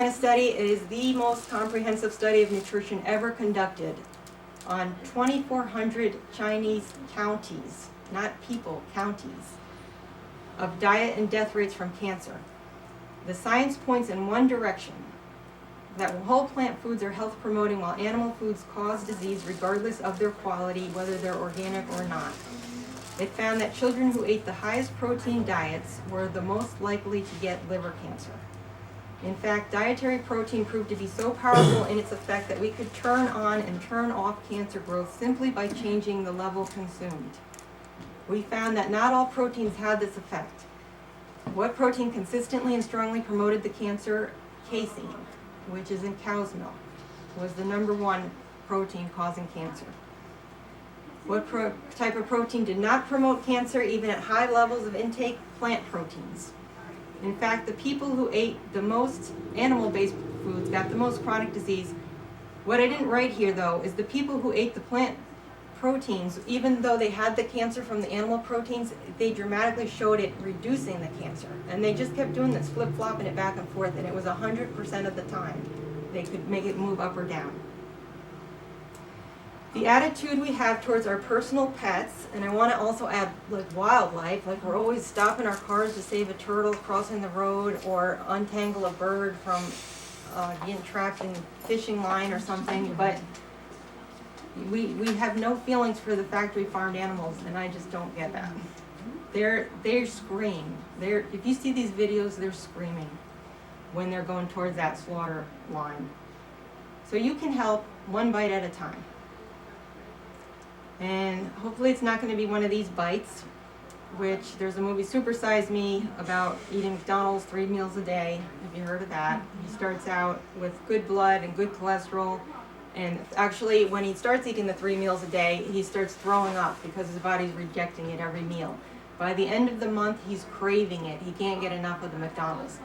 Study is the most comprehensive study of nutrition ever conducted on 2,400 Chinese counties, not people, counties, of diet and death rates from cancer. The science points in one direction, that whole plant foods are health promoting while animal foods cause disease regardless of their quality, whether they're organic or not. It found that children who ate the highest protein diets were the most likely to get liver cancer. In fact, dietary protein proved to be so powerful in its effect that we could turn on and turn off cancer growth simply by changing the level consumed. We found that not all proteins had this effect. What protein consistently and strongly promoted the cancer? Casein, which is in cow's milk, was the #1 protein causing cancer. What type of protein did not promote cancer even at high levels of intake? Plant proteins. In fact, the people who ate the most animal-based foods got the most chronic disease. What I didn't write here, though, is the people who ate the plant proteins, even though they had the cancer from the animal proteins, they dramatically showed it reducing the cancer. And they just kept doing this, flip-flopping it back and forth, and it was 100% of the time they could make it move up or down. The attitude we have towards our personal pets, and I want to also add like wildlife, like we're always stopping our cars to save a turtle crossing the road or untangle a bird from getting trapped in fishing line or something, but we have no feelings for the factory farmed animals, and I just don't get that. They scream. If you see these videos, they're screaming when they're going towards that slaughter line. So you can help one bite at a time. And hopefully it's not going to be one of these bites, which there's a movie, Super Size Me, about eating McDonald's 3 meals a day. Have you heard of that? He starts out with good blood and good cholesterol. And actually, when he starts eating the 3 meals a day, he starts throwing up because his body's rejecting it every meal. By the end of the month, he's craving it. He can't get enough of the McDonald's.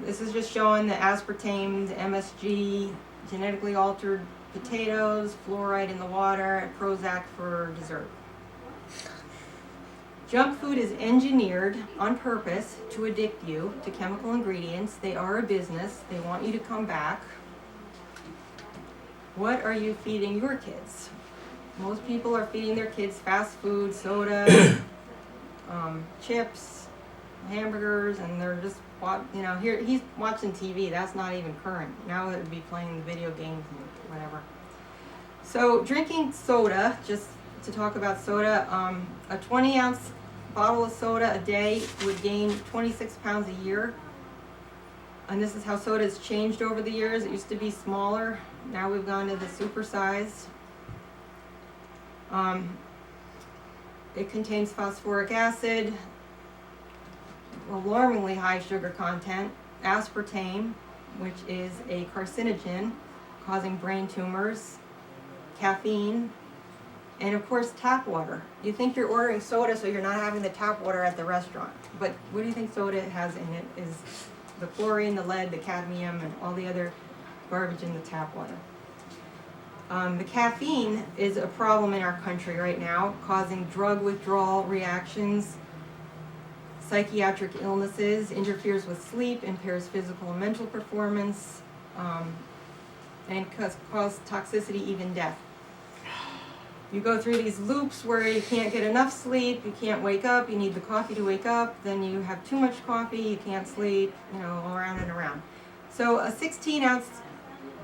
This is just showing the aspartame, MSG, genetically altered potatoes, fluoride in the water, Prozac for dessert. Junk food is engineered on purpose to addict you to chemical ingredients. They are a business. They want you to come back. What are you feeding your kids? Most people are feeding their kids fast food, soda, chips, hamburgers, and they're just, here he's watching TV. That's not even current. Now it would be playing the video games and whatever. So drinking soda, just to talk about soda, a 20-ounce bottle of soda a day would gain 26 pounds a year. And this is how soda has changed over the years. It used to be smaller. Now we've gone to the super size. It contains phosphoric acid, alarmingly high sugar content, aspartame, which is a carcinogen causing brain tumors, caffeine, and of course tap water. You think you're ordering soda so you're not having the tap water at the restaurant, but what do you think soda has in it is the chlorine, the lead, the cadmium, and all the other garbage in the tap water. The caffeine is a problem in our country right now, causing drug withdrawal reactions, psychiatric illnesses, interferes with sleep, impairs physical and mental performance, and cause toxicity, even death. You go through these loops where you can't get enough sleep, you can't wake up, you need the coffee to wake up, then you have too much coffee, you can't sleep, all around and around. So a 16-ounce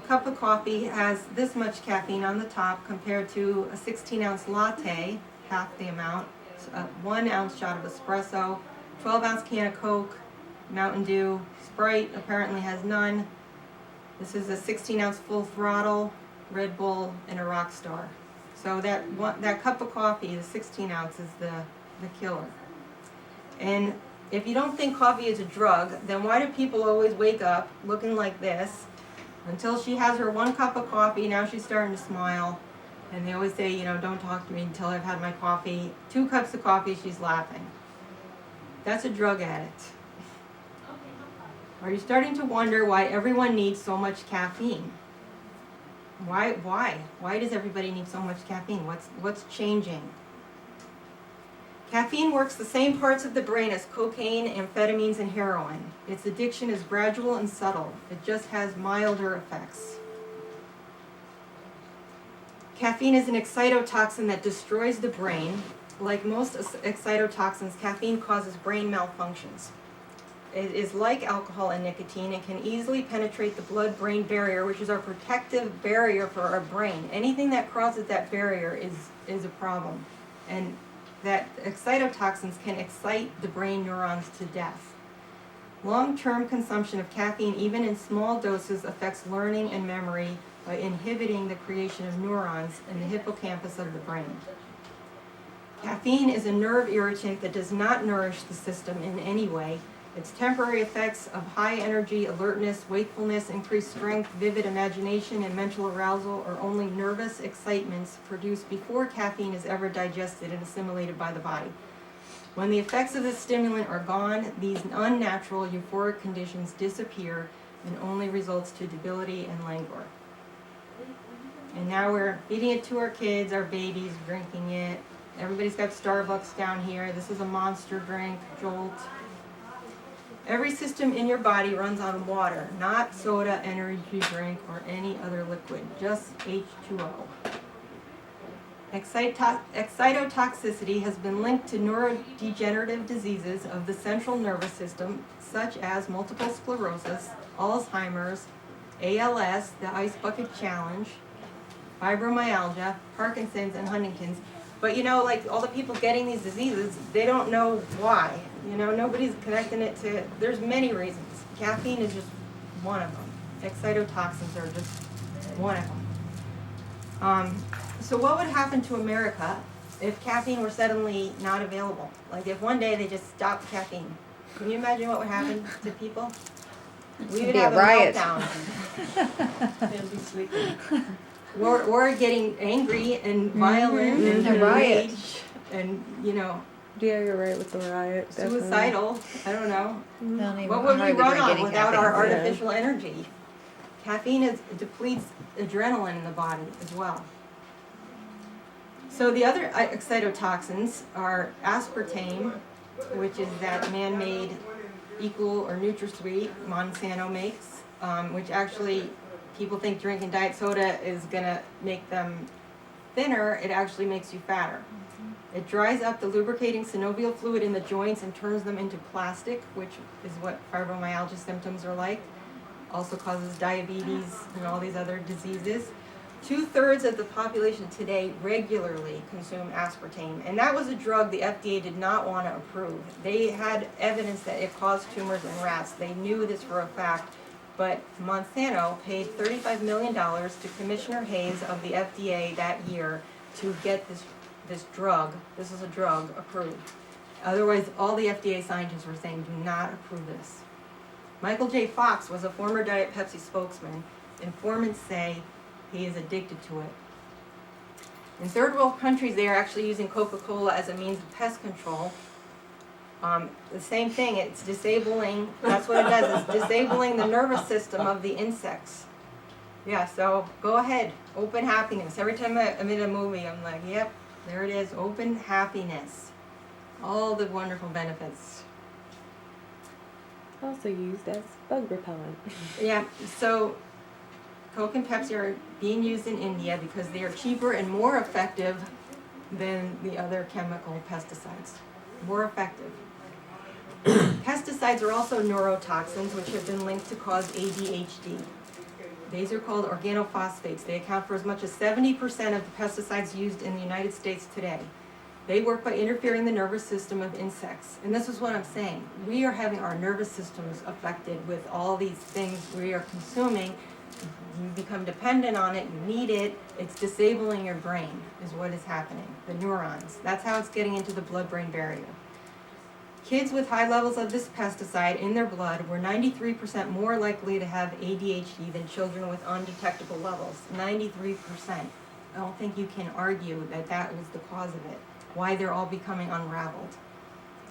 cup of coffee has this much caffeine on the top compared to a 16-ounce latte, half the amount, a 1-ounce shot of espresso, 12-ounce can of Coke, Mountain Dew, Sprite apparently has none. This is a 16-ounce full throttle, Red Bull, and a Rockstar. So that cup of coffee, the 16 ounce, is the killer. And if you don't think coffee is a drug, then why do people always wake up looking like this? Until she has her 1 cup of coffee, now she's starting to smile. And they always say, don't talk to me until I've had my coffee. 2 cups of coffee, she's laughing. That's a drug addict. Are you starting to wonder why everyone needs so much caffeine? Why? Why does everybody need so much caffeine? What's changing? Caffeine works the same parts of the brain as cocaine, amphetamines, and heroin. Its addiction is gradual and subtle. It just has milder effects. Caffeine is an excitotoxin that destroys the brain. Like most excitotoxins, caffeine causes brain malfunctions. It is like alcohol and nicotine and can easily penetrate the blood-brain barrier, which is our protective barrier for our brain. Anything that crosses that barrier is a problem. And that excitotoxins can excite the brain neurons to death. Long-term consumption of caffeine, even in small doses, affects learning and memory by inhibiting the creation of neurons in the hippocampus of the brain. Caffeine is a nerve irritant that does not nourish the system in any way. Its temporary effects of high energy, alertness, wakefulness, increased strength, vivid imagination, and mental arousal are only nervous excitements produced before caffeine is ever digested and assimilated by the body. When the effects of this stimulant are gone, these unnatural euphoric conditions disappear and only results to debility and languor. And now we're feeding it to our kids, our babies, drinking it. Everybody's got Starbucks down here. This is a Monster drink, Jolt. Every system in your body runs on water, not soda, energy drink, or any other liquid, just H2O. Excitotoxicity has been linked to neurodegenerative diseases of the central nervous system, such as multiple sclerosis, Alzheimer's, ALS, the Ice Bucket Challenge, fibromyalgia, Parkinson's, and Huntington's. But like all the people getting these diseases, they don't know why. Nobody's connecting it to, there's many reasons. Caffeine is just one of them. Excitotoxins are just one of them. So what would happen to America if caffeine were suddenly not available? Like if one day they just stopped caffeine. Can you imagine what would happen to people? We would have a meltdown. They'd be sleeping. Or getting angry and violent and A riot. rage and, Yeah, you're right with the riot. Definitely. suicidal. I don't know. Don't even What would we hardly run drink on any without caffeine. our artificial energy? Caffeine depletes adrenaline in the body as well. So the other excitotoxins are aspartame, which is that man-made equal or NutraSweet Monsanto makes, which actually people think drinking diet soda is going to make them thinner. It actually makes you fatter. It dries up the lubricating synovial fluid in the joints and turns them into plastic, which is what fibromyalgia symptoms are like. Also causes diabetes and all these other diseases. 2/3 of the population today regularly consume aspartame, and that was a drug the FDA did not want to approve. They had evidence that it caused tumors in rats. They knew this for a fact, but Monsanto paid $35 million to Commissioner Hayes of the FDA that year to get this drug, this is a drug, approved. Otherwise, all the FDA scientists were saying, do not approve this. Michael J. Fox was a former Diet Pepsi spokesman. Informants say he is addicted to it. In third world countries, they are actually using Coca-Cola as a means of pest control. The same thing, it's disabling, that's what it does, it's disabling the nervous system of the insects. Yeah, so go ahead, open happiness. Every time I'm in a movie, I'm like, yep, there it is, open happiness. All the wonderful benefits. Also used as bug repellent. Yeah, so Coke and Pepsi are being used in India because they are cheaper and more effective than the other chemical pesticides. More effective. Pesticides are also neurotoxins, which have been linked to cause ADHD. These are called organophosphates. They account for as much as 70% of the pesticides used in the United States today. They work by interfering the nervous system of insects. And this is what I'm saying. We are having our nervous systems affected with all these things we are consuming. You become dependent on it, you need it, it's disabling your brain is what is happening, the neurons. That's how it's getting into the blood-brain barrier. Kids with high levels of this pesticide in their blood were 93% more likely to have ADHD than children with undetectable levels. 93%. I don't think you can argue that that was the cause of it, why they're all becoming unraveled.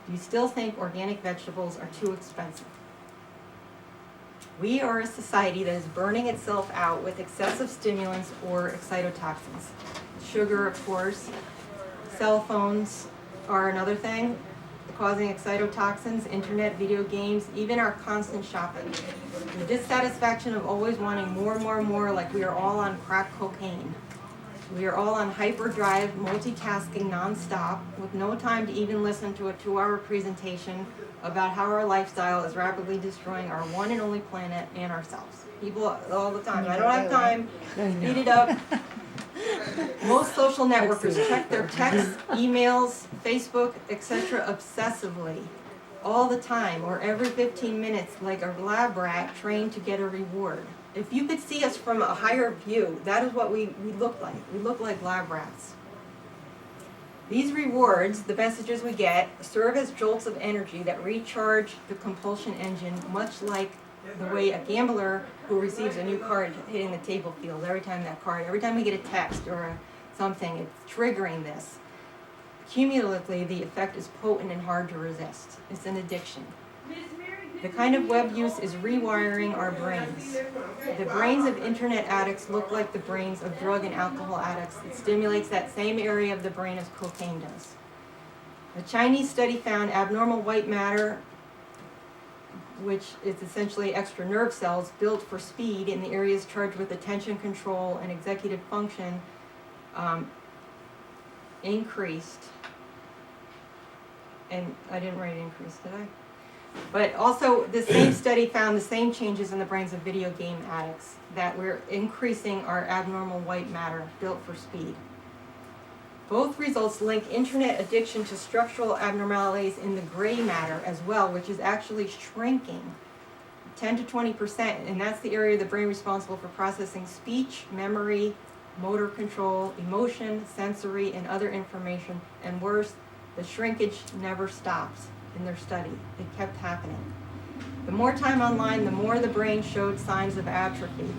Do you still think organic vegetables are too expensive? We are a society that is burning itself out with excessive stimulants or excitotoxins. Sugar, of course, cell phones, are another thing, causing excitotoxins, internet, video games, even our constant shopping. The dissatisfaction of always wanting more and more and more, like we are all on crack cocaine. We are all on hyperdrive, multitasking nonstop, with no time to even listen to a 2-hour presentation about how our lifestyle is rapidly destroying our one and only planet and ourselves. People all the time, I don't have time, speed it up. Most social networkers check their texts, emails, Facebook, etc. obsessively, all the time, or every 15 minutes, like a lab rat trained to get a reward. If you could see us from a higher view, that is what we look like. We look like lab rats. These rewards, the messages we get, serve as jolts of energy that recharge the compulsion engine, much like the way a gambler who receives a new card hitting the table feels every time we get a text or something, it's triggering this. Cumulatively, the effect is potent and hard to resist. It's an addiction. The kind of web use is rewiring our brains. The brains of internet addicts look like the brains of drug and alcohol addicts. It stimulates that same area of the brain as cocaine does. A Chinese study found abnormal white matter, which is essentially extra nerve cells built for speed in the areas charged with attention control and executive function, increased. And I didn't write increase, did I? But also, the same study found the same changes in the brains of video game addicts, that we're increasing our abnormal white matter built for speed. Both results link internet addiction to structural abnormalities in the gray matter as well, which is actually shrinking 10 to 20%, and that's the area of the brain responsible for processing speech, memory, motor control, emotion, sensory, and other information. And worse, the shrinkage never stops. In their study, it kept happening. The more time online, the more the brain showed signs of atrophy.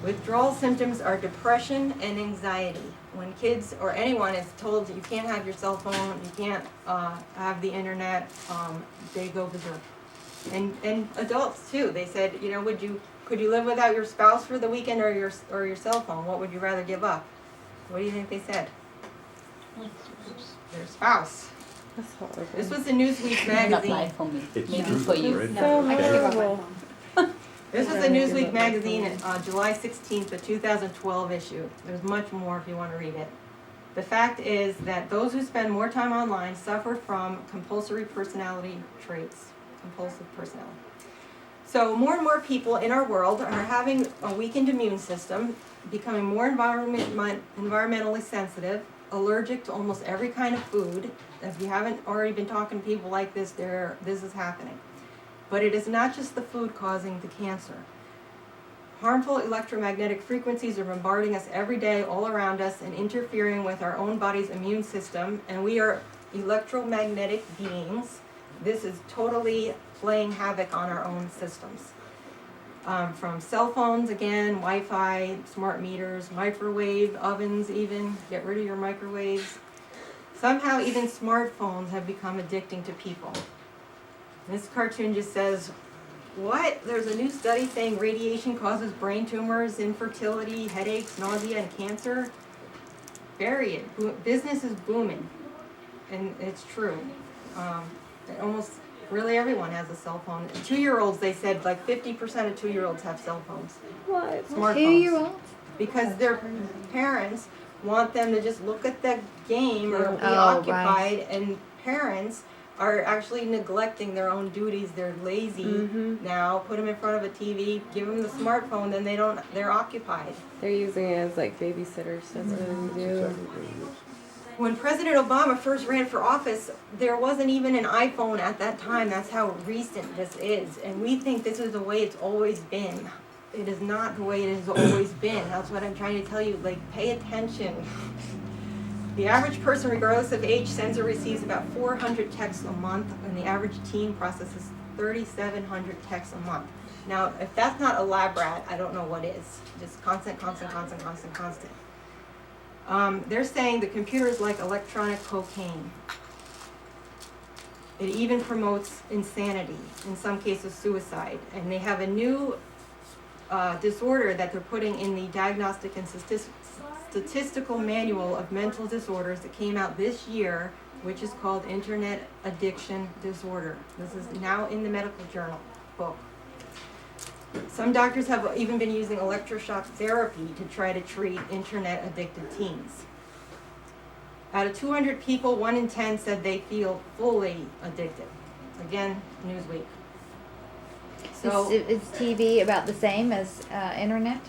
Withdrawal symptoms are depression and anxiety. When kids or anyone is told that you can't have your cell phone, you can't have the internet, they go berserk. And adults too. They said, could you live without your spouse for the weekend or your cell phone? What would you rather give up? What do you think they said? Their spouse. That's horrible. This was the Newsweek Not magazine. live for me. It's Maybe true, for you. right? So Okay. horrible. This was the Newsweek magazine, July 16th, the 2012 issue. There's much more if you want to read it. The fact is that those who spend more time online suffer from compulsory personality traits. Compulsive personality. So more and more people in our world are having a weakened immune system, becoming more environmentally sensitive, allergic to almost every kind of food. If you haven't already been talking to people like this, this is happening. But it is not just the food causing the cancer. Harmful electromagnetic frequencies are bombarding us every day all around us and interfering with our own body's immune system, and we are electromagnetic beings. This is totally playing havoc on our own systems. From cell phones, again, Wi-Fi, smart meters, microwave ovens even, get rid of your microwaves. Somehow even smartphones have become addicting to people. This cartoon just says, what? There's a new study saying radiation causes brain tumors, infertility, headaches, nausea, and cancer? Bury it. Business is booming. And it's true. Almost really everyone has a cell phone. 2-year-olds, they said, like 50% of 2-year-olds have cell phones. What? Smartphones. 2-year-olds? Because their parents want them to just look at the game or be Oh, occupied, right. and parents are actually neglecting their own duties. They're lazy now. Put them in front of a TV, give them the smartphone, then they're occupied. They're using it as like babysitters. That's what they do. When President Obama first ran for office, there wasn't even an iPhone at that time. That's how recent this is. And we think this is the way it's always been. It is not the way it has always been. That's what I'm trying to tell you. Like, pay attention. The average person, regardless of age, sends or receives about 400 texts a month, and the average teen processes 3,700 texts a month. Now, if that's not a lab rat, I don't know what is. Just constant. They're saying the computer is like electronic cocaine. It even promotes insanity, in some cases suicide. And they have a new disorder that they're putting in the Diagnostic and Statistical Manual of Mental Disorders that came out this year, which is called internet addiction disorder. This is now in the medical journal book. Some doctors have even been using electroshock therapy to try to treat internet addicted teens. Out of 200 people, 1 in 10 said they feel fully addicted. Again, Newsweek. So, Is TV about the same as internet?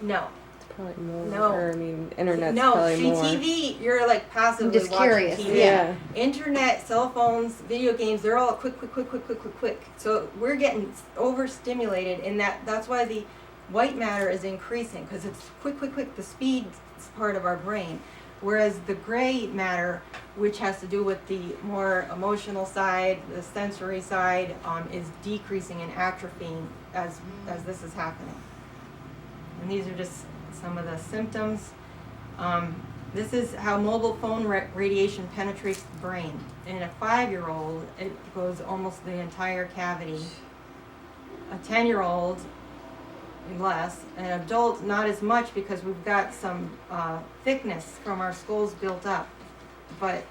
no. Probably more. No. Or, I mean, internet's No, probably see, more. TV, you're like passively I'm just watching curious, TV. Yeah. Internet, cell phones, video games, they're all quick. So we're getting overstimulated, and that's why the white matter is increasing, because it's quick. The speed is part of our brain. Whereas the gray matter, which has to do with the more emotional side, the sensory side, is decreasing and atrophying as this is happening. And these are just some of the symptoms. This is how mobile phone radiation penetrates the brain. In a 5-year-old, it goes almost the entire cavity. A 10-year-old, less. An adult, not as much, because we've got some thickness from our skulls built up. But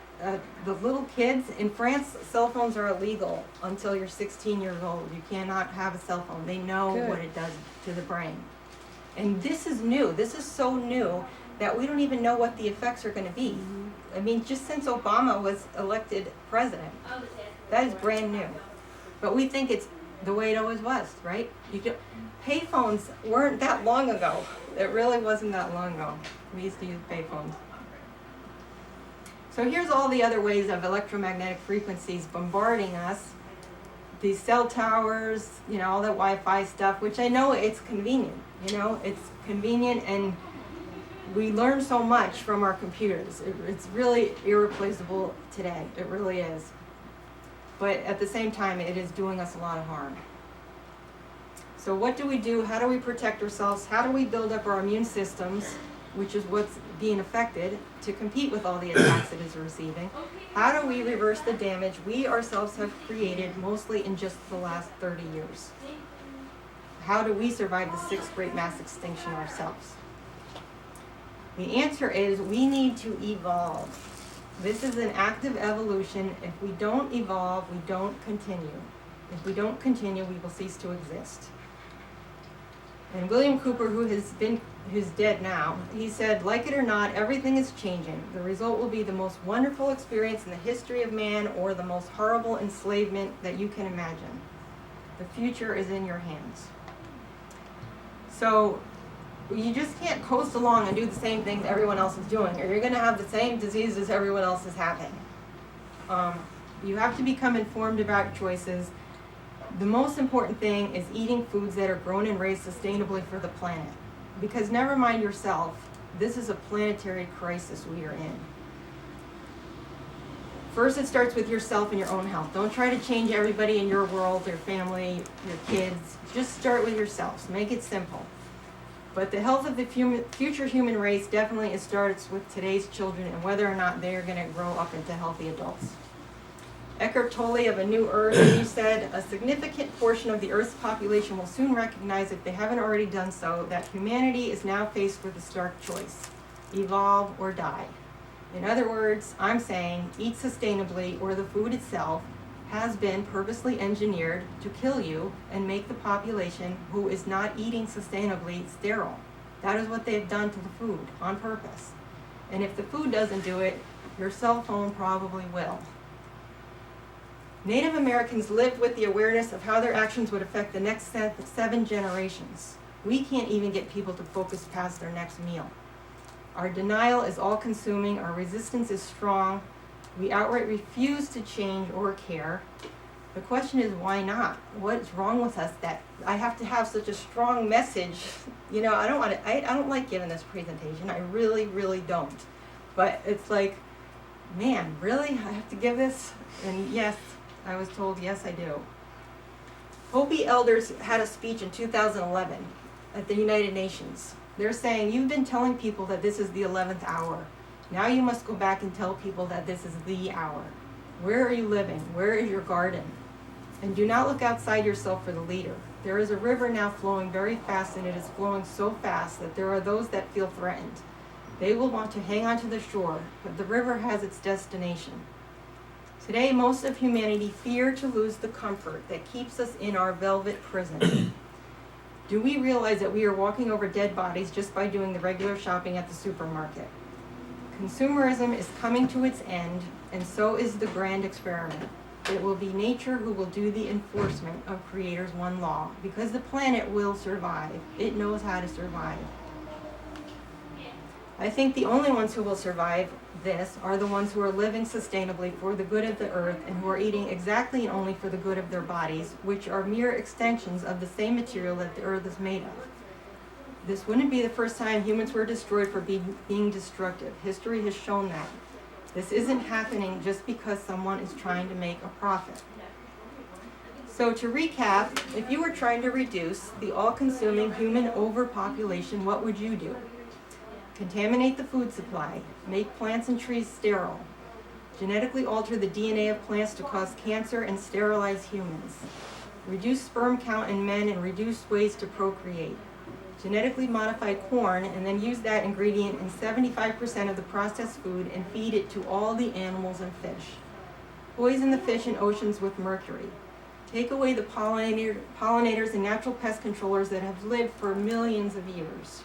the little kids, in France, cell phones are illegal until you're 16 years old. You cannot have a cell phone. They know Good. what it does to the brain. And this is new. This is so new that we don't even know what the effects are going to be. I mean, just since Obama was elected president, that is brand new. But we think it's the way it always was, right? Payphones weren't that long ago. It really wasn't that long ago. We used to use payphones. So here's all the other ways of electromagnetic frequencies bombarding us. These cell towers, all that Wi-Fi stuff, which I know it's convenient. It's convenient, and we learn so much from our computers. It's really irreplaceable today. It really is. But at the same time, it is doing us a lot of harm. So what do we do? How do we protect ourselves? How do we build up our immune systems, which is what's being affected, to compete with all the attacks it is receiving? How do we reverse the damage we ourselves have created, mostly in just the last 30 years? How do we survive the 6th great mass extinction ourselves? The answer is we need to evolve. This is an active evolution. If we don't evolve, we don't continue. If we don't continue, we will cease to exist. And William Cooper, who's dead now, he said, like it or not, everything is changing. The result will be the most wonderful experience in the history of man, or the most horrible enslavement that you can imagine. The future is in your hands. So you just can't coast along and do the same things everyone else is doing, or you're going to have the same diseases everyone else is having. You have to become informed about choices. The most important thing is eating foods that are grown and raised sustainably for the planet. Because never mind yourself, this is a planetary crisis we are in. First, it starts with yourself and your own health. Don't try to change everybody in your world, your family, your kids. Just start with yourselves. Make it simple. But the health of the future human race definitely starts with today's children and whether or not they are going to grow up into healthy adults. Eckhart Tolle of A New Earth, he said, a significant portion of the Earth's population will soon recognize, if they haven't already done so, that humanity is now faced with a stark choice: evolve or die. In other words, I'm saying eat sustainably, or the food itself has been purposely engineered to kill you and make the population who is not eating sustainably sterile. That is what they've done to the food on purpose. And if the food doesn't do it, your cell phone probably will. Native Americans lived with the awareness of how their actions would affect the next 7 generations. We can't even get people to focus past their next meal. Our denial is all-consuming. Our resistance is strong. We outright refuse to change or care. The question is, why not? What's wrong with us that I have to have such a strong message? I don't like giving this presentation. I really, really don't. But it's like, man, really? I have to give this? And yes, I was told, yes, I do. Hopi elders had a speech in 2011 at the United Nations. They're saying, you've been telling people that this is the 11th hour. Now you must go back and tell people that this is the hour. Where are you living? Where is your garden? And do not look outside yourself for the leader. There is a river now flowing very fast, and it is flowing so fast that there are those that feel threatened. They will want to hang on to the shore, but the river has its destination. Today, most of humanity fear to lose the comfort that keeps us in our velvet prison. Do we realize that we are walking over dead bodies just by doing the regular shopping at the supermarket? Consumerism is coming to its end, and so is the grand experiment. It will be nature who will do the enforcement of Creator's one law, because the planet will survive. It knows how to survive. I think the only ones who will survive this are the ones who are living sustainably for the good of the earth and who are eating exactly and only for the good of their bodies, which are mere extensions of the same material that the earth is made of. This wouldn't be the first time humans were destroyed for being destructive. History has shown that. This isn't happening just because someone is trying to make a profit. So to recap, if you were trying to reduce the all-consuming human overpopulation, what would you do? Contaminate the food supply, make plants and trees sterile, genetically alter the DNA of plants to cause cancer and sterilize humans, reduce sperm count in men and reduce ways to procreate, genetically modify corn and then use that ingredient in 75% of the processed food and feed it to all the animals and fish, poison the fish and oceans with mercury, take away the pollinators and natural pest controllers that have lived for millions of years,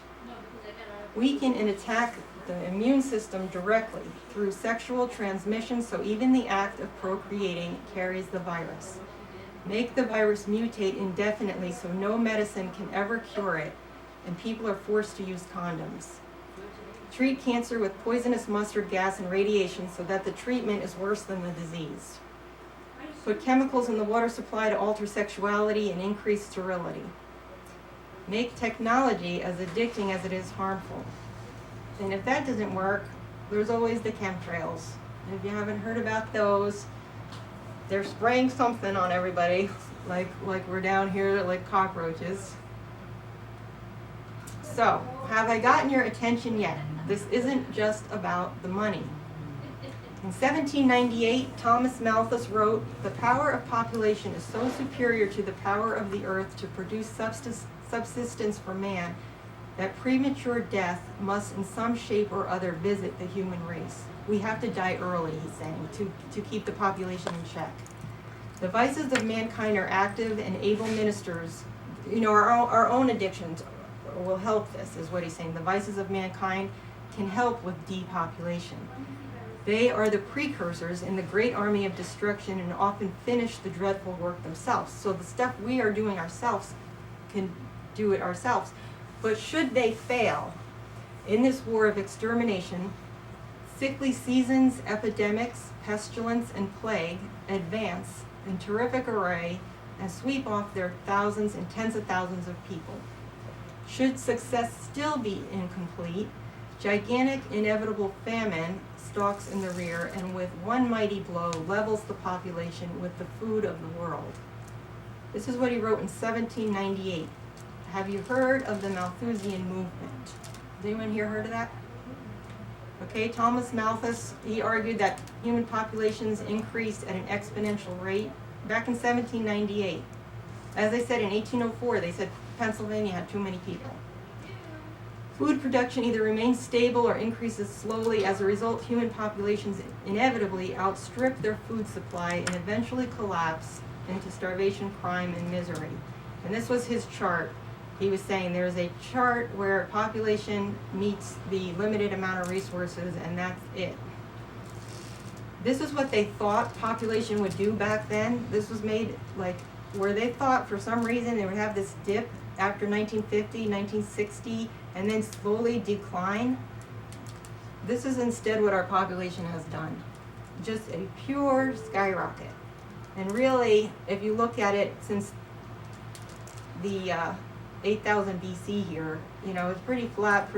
weaken and attack the immune system directly through sexual transmission, so even the act of procreating carries the virus. Make the virus mutate indefinitely so no medicine can ever cure it, and people are forced to use condoms. Treat cancer with poisonous mustard gas and radiation so that the treatment is worse than the disease. Put chemicals in the water supply to alter sexuality and increase sterility. Make technology as addicting as it is harmful. And if that doesn't work, there's always the chemtrails. If you haven't heard about those, they're spraying something on everybody, like we're down here like cockroaches. So, have I gotten your attention yet? This isn't just about the money. In 1798, Thomas Malthus wrote, "The power of population is so superior to the power of the earth to produce subsistence for man, that premature death must in some shape or other visit the human race." We have to die early, he's saying, to keep the population in check. The vices of mankind are active and able ministers. Our own addictions will help this, is what he's saying. The vices of mankind can help with depopulation. They are the precursors in the great army of destruction and often finish the dreadful work themselves. So the stuff we are doing ourselves can do it ourselves. But should they fail in this war of extermination, sickly seasons, epidemics, pestilence, and plague advance in terrific array and sweep off their thousands and tens of thousands of people. Should success still be incomplete, gigantic inevitable famine stalks in the rear and with one mighty blow levels the population with the food of the world. This is what he wrote in 1798. Have you heard of the Malthusian movement? Has anyone here heard of that? Okay, Thomas Malthus, he argued that human populations increased at an exponential rate back in 1798. As I said, in 1804, they said Pennsylvania had too many people. Food production either remains stable or increases slowly. As a result, human populations inevitably outstrip their food supply and eventually collapse into starvation, crime, and misery. And this was his chart. He was saying there's a chart where population meets the limited amount of resources, and that's it. This is what they thought population would do back then. This was made where they thought for some reason they would have this dip after 1950, 1960, and then slowly decline. This is instead what our population has done. Just a pure skyrocket. And really, if you look at it since the 8,000 BC here, it's pretty flat.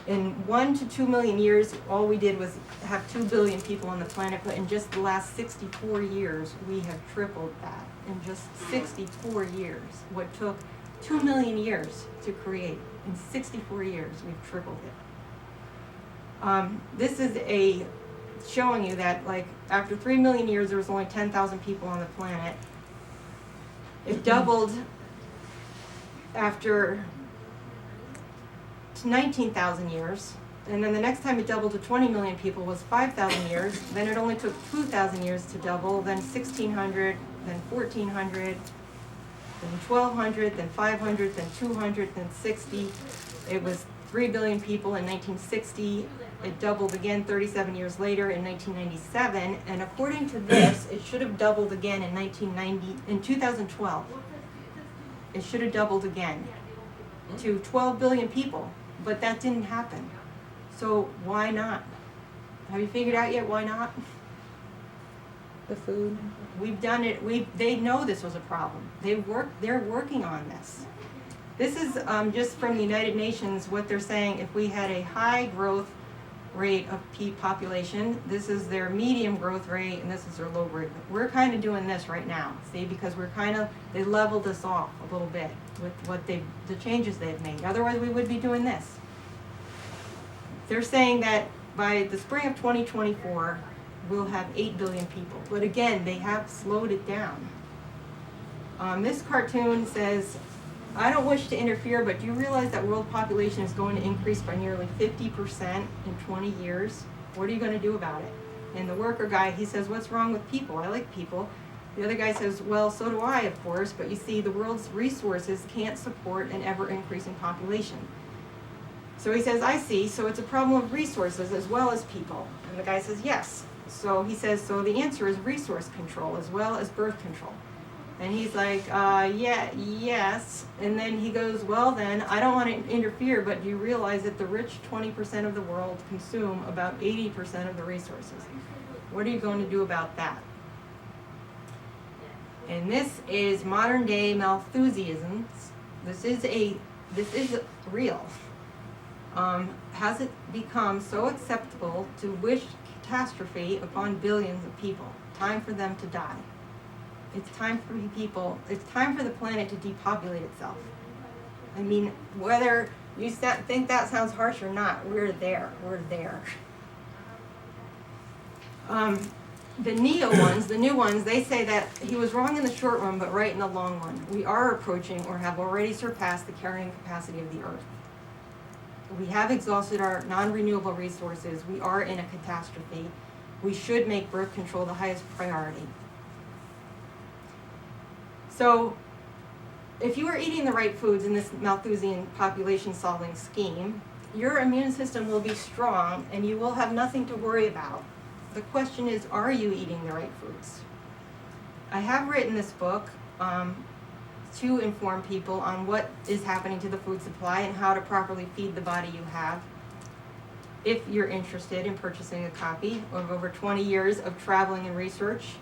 In 1 to 2 million years, all we did was have 2 billion people on the planet, but in just the last 64 years, we have tripled that. In just 64 years, what took 2 million years to create, in 64 years, we've tripled it. This is showing you that after 3 million years, there was only 10,000 people on the planet. It doubled after to 19,000 years. And then the next time it doubled to 20 million people was 5,000 years. Then it only took 2,000 years to double, then 1,600, then 1,400, then 1,200, then 500, then 200, then 60. It was 3 billion people in 1960. It doubled again 37 years later in 1997. And according to this, it should have doubled again in 2012. It should have doubled again to 12 billion people, but that didn't happen. So why not? Have you figured out yet why not? The food. We've done it. They know this was a problem. They're working on this. This is just from the United Nations, what they're saying. If we had a high growth rate of population, this is their medium growth rate, and this is their low rate. We're kind of doing this right now, see, because they leveled us off a little bit with the changes they've made. Otherwise, we would be doing this. They're saying that by the spring of 2024, we'll have 8 billion people. But again, they have slowed it down. This cartoon says, I don't wish to interfere, but do you realize that world population is going to increase by nearly 50% in 20 years? What are you going to do about it? And the worker guy, he says, what's wrong with people? I like people. The other guy says, well, so do I, of course, but you see, the world's resources can't support an ever-increasing population. So he says, I see, so it's a problem of resources as well as people. And the guy says, yes. So he says, so the answer is resource control as well as birth control. And he's like, yes. And then he goes, well then, I don't want to interfere, but do you realize that the rich 20% of the world consume about 80% of the resources? What are you going to do about that? And this is modern day Malthusianism. This is real. Has it become so acceptable to wish catastrophe upon billions of people? Time for them to die. It's time for the planet to depopulate itself. I mean, whether you think that sounds harsh or not, we're there. The the new ones, they say that he was wrong in the short run, but right in the long run. We are approaching or have already surpassed the carrying capacity of the Earth. We have exhausted our non-renewable resources. We are in a catastrophe. We should make birth control the highest priority. So, if you are eating the right foods in this Malthusian population solving scheme, your immune system will be strong and you will have nothing to worry about. The question is, are you eating the right foods? I have written this book to inform people on what is happening to the food supply and how to properly feed the body you have. If you're interested in purchasing a copy of over 20 years of traveling and research,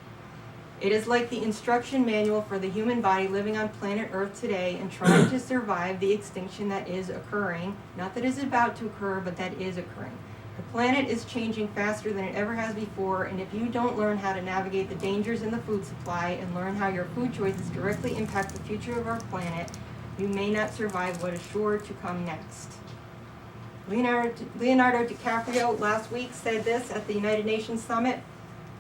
it is like the instruction manual for the human body living on planet Earth today and trying to survive the extinction that is occurring. Not that is about to occur, but that is occurring. The planet is changing faster than it ever has before, and if you don't learn how to navigate the dangers in the food supply and learn how your food choices directly impact the future of our planet, you may not survive what is sure to come next. Leonardo DiCaprio last week said this at the United Nations Summit.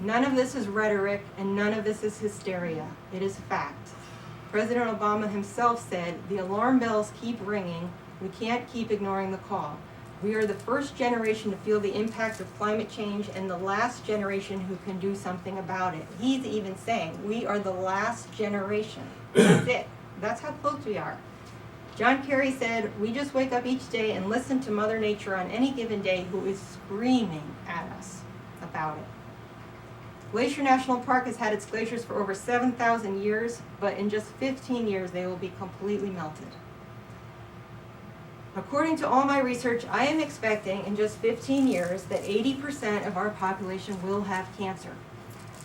None of this is rhetoric and none of this is hysteria. It is fact. President Obama himself said, the alarm bells keep ringing. We can't keep ignoring the call. We are the first generation to feel the impact of climate change and the last generation who can do something about it. He's even saying we are the last generation. That's it. That's how close we are. John Kerry said, we just wake up each day and listen to Mother Nature on any given day who is screaming at us about it. Glacier National Park has had its glaciers for over 7,000 years, but in just 15 years they will be completely melted. According to all my research, I am expecting in just 15 years that 80% of our population will have cancer.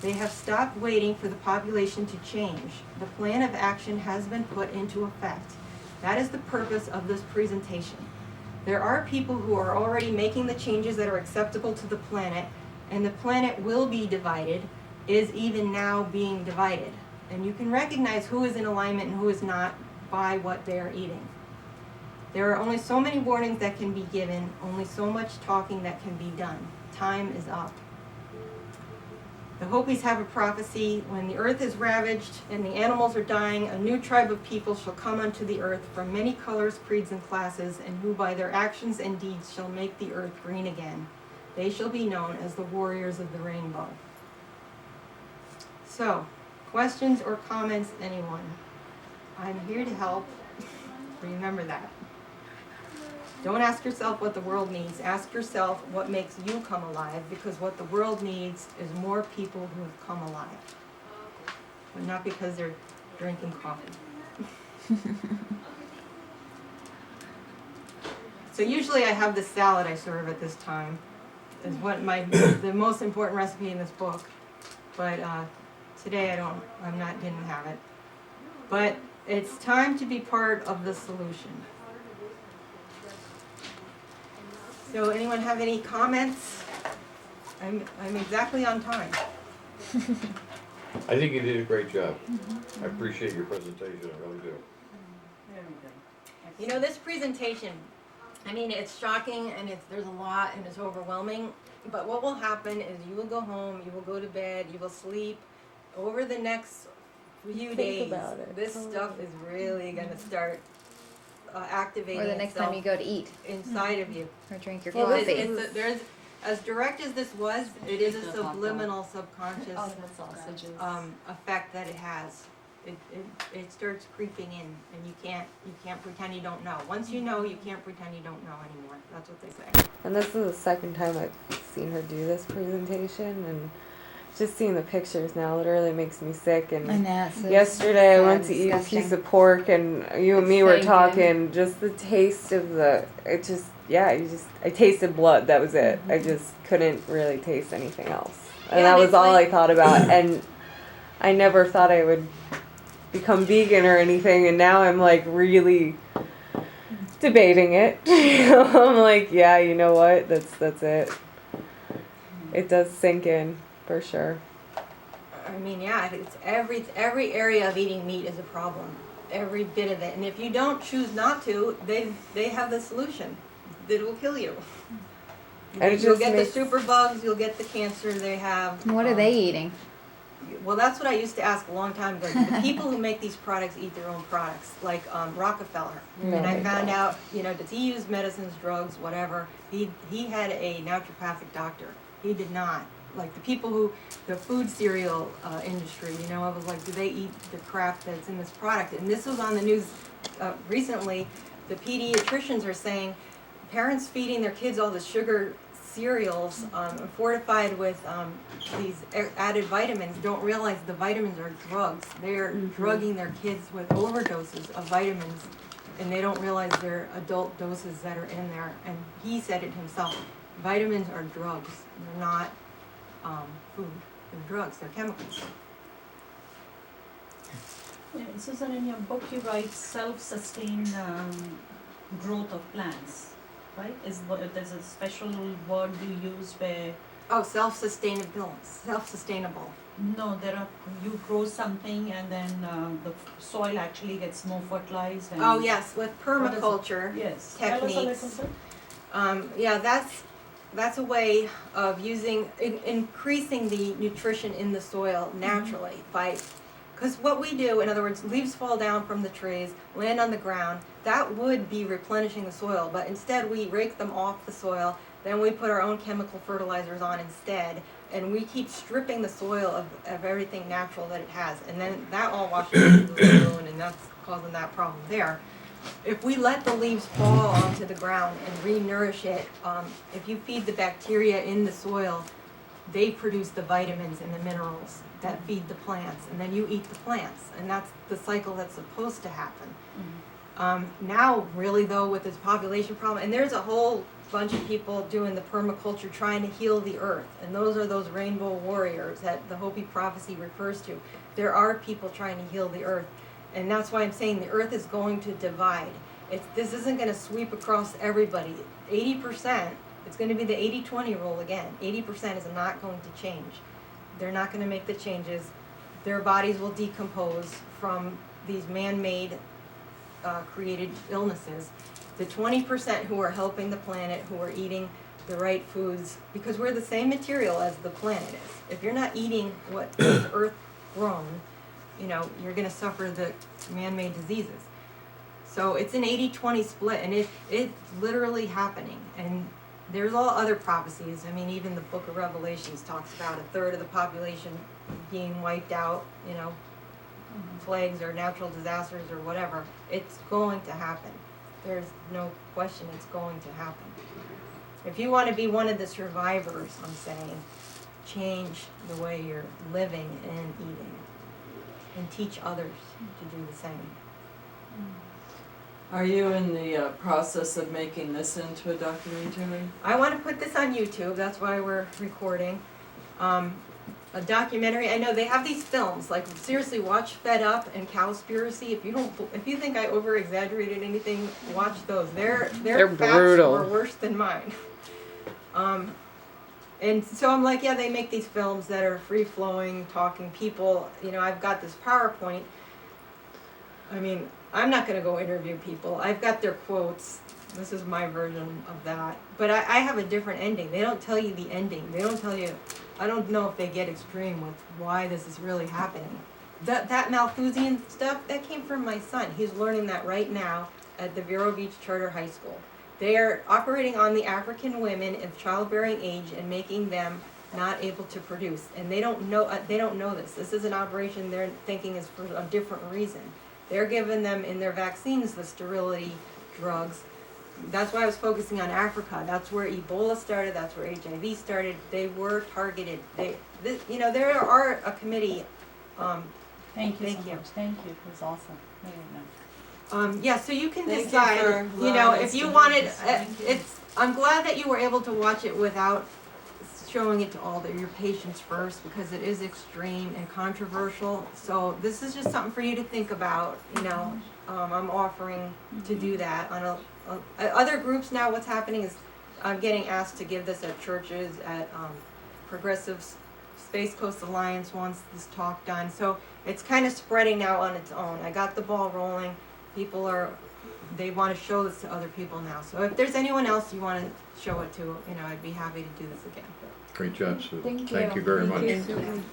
They have stopped waiting for the population to change. The plan of action has been put into effect. That is the purpose of this presentation. There are people who are already making the changes that are acceptable to the planet, and the planet will be divided, is even now being divided. And you can recognize who is in alignment and who is not by what they are eating. There are only so many warnings that can be given, only so much talking that can be done. Time is up. The Hopis have a prophecy: when the earth is ravaged and the animals are dying, a new tribe of people shall come unto the earth from many colors, creeds, and classes, and who by their actions and deeds shall make the earth green again. They shall be known as the warriors of the rainbow. So, questions or comments, anyone? I'm here to help. Remember that. Don't ask yourself what the world needs. Ask yourself what makes you come alive, because what the world needs is more people who have come alive. But not because they're drinking coffee. So usually I have this salad I serve at this time. Is what the most important recipe in this book. But today didn't have it. But it's time to be part of the solution. So anyone have any comments? I'm exactly on time. I think you did a great job. I appreciate your presentation, I really do. You know, this presentation, I mean, it's shocking and there's a lot and it's overwhelming. But what will happen is you will go home, you will go to bed, you will sleep. Over the next few days, about it. this stuff is really going to start activating Or the next time you go to eat inside of you. or drink your Well, coffee. there's, as direct as this was, it is a subliminal, subconscious effect that it has. It starts creeping in, and you can't pretend you don't know. Once you know, you can't pretend you don't know anymore. That's what they say. And this is the second time I've seen her do this presentation, and just seeing the pictures now literally makes me sick. And yesterday I went to eat a piece of pork, and you and me were talking. Just the taste of I tasted blood. That was it. I just couldn't really taste anything else, and that was all I thought about. And I never thought I would become vegan or anything, and now I'm like really debating it. I'm like, yeah, you know what? That's it. It does sink in. For sure. I mean, yeah, it's every area of eating meat is a problem. Every bit of it. And if you don't choose not to, they have the solution. It will kill you. And You'll get the super bugs, you'll get the cancer they have. What are they eating? Well, that's what I used to ask a long time ago. The people who make these products eat their own products, like Rockefeller. And I found out, does he use medicines, drugs, whatever? He had a naturopathic doctor. He did not. Like the people the food cereal industry, I was like, do they eat the crap that's in this product? And this was on the news recently. The pediatricians are saying parents feeding their kids all the sugar cereals fortified with these added vitamins don't realize the vitamins are drugs. They're drugging their kids with overdoses of vitamins, and they don't realize they're adult doses that are in there. And he said it himself. Vitamins are drugs. They're not food. They're drugs. They're chemicals. Yeah, Susan, in your book you write self-sustained growth of plants, right? There's a special word you use where... Oh, self-sustainable. No, you grow something and then the soil actually gets more fertilized. And Oh yes, with permaculture yes. techniques. That's a way of increasing the nutrition in the soil naturally because what we do, in other words, leaves fall down from the trees, land on the ground, that would be replenishing the soil, but instead we rake them off the soil, then we put our own chemical fertilizers on instead, and we keep stripping the soil of everything natural that it has, and then that all washes into the lagoon, and that's causing that problem there. If we let the leaves fall onto the ground and re-nourish it, if you feed the bacteria in the soil, they produce the vitamins and the minerals that feed the plants, and then you eat the plants, and that's the cycle that's supposed to happen. Now, really though, with this population problem, and there's a whole bunch of people doing the permaculture trying to heal the earth, and those are those rainbow warriors that the Hopi prophecy refers to. There are people trying to heal the earth. And that's why I'm saying the earth is going to divide. This isn't going to sweep across everybody. 80%, it's going to be the 80-20 rule again. 80% is not going to change. They're not going to make the changes. Their bodies will decompose from these man-made created illnesses. The 20% who are helping the planet, who are eating the right foods, because we're the same material as the planet is. If you're not eating what is earth grown, you know, you're gonna suffer the man-made diseases. So it's an 80-20 split, and it's literally happening. And there's all other prophecies. I mean, even the book of Revelations talks about a third of the population being wiped out, you know, plagues or natural disasters or whatever. It's going to happen. There's no question it's going to happen. If you want to be one of the survivors, I'm saying, change the way you're living and eating, and teach others to do the same. Are you in the process of making this into a documentary? I want to put this on YouTube. That's why we're recording. A documentary. I know they have these films. Like, seriously, watch Fed Up and Cowspiracy. If you think I over exaggerated anything, watch those. Their facts brutal. were worse than mine. And so I'm like, yeah, they make these films that are free flowing, talking people. You know, I've got this PowerPoint. I mean, I'm not going to go interview people. I've got their quotes. This is my version of that. But I have a different ending. They don't tell you the ending. They don't tell you. I don't know if they get extreme with why this is really happening. That Malthusian stuff, that came from my son. He's learning that right now at the Vero Beach Charter High School. They are operating on the African women of childbearing age and making them not able to produce. And they don't know this. This is an operation they're thinking is for a different reason. They're giving them in their vaccines the sterility drugs. That's why I was focusing on Africa. That's where Ebola started. That's where HIV started. They were targeted. There are a committee. Thank you Thank so you. much. Thank you. It was awesome. Very nice. Yeah, so you can Thank you decide. for You know, allowing if us you to do wanted, this. Thank you. I'm glad that you were able to watch it without showing it to all your patients first, because it is extreme and controversial. So this is just something for you to think about. You know, I'm offering to do that on other groups now. What's happening is I'm getting asked to give this at churches, at Progressive Space Coast Alliance wants this talk done. So it's kind of spreading now on its own. I got the ball rolling. They want to show this to other people now. So if there's anyone else you want to show it to, you know, I'd be happy to do this again. Great job, Sue. Thank Thank you. you very Thank much. you.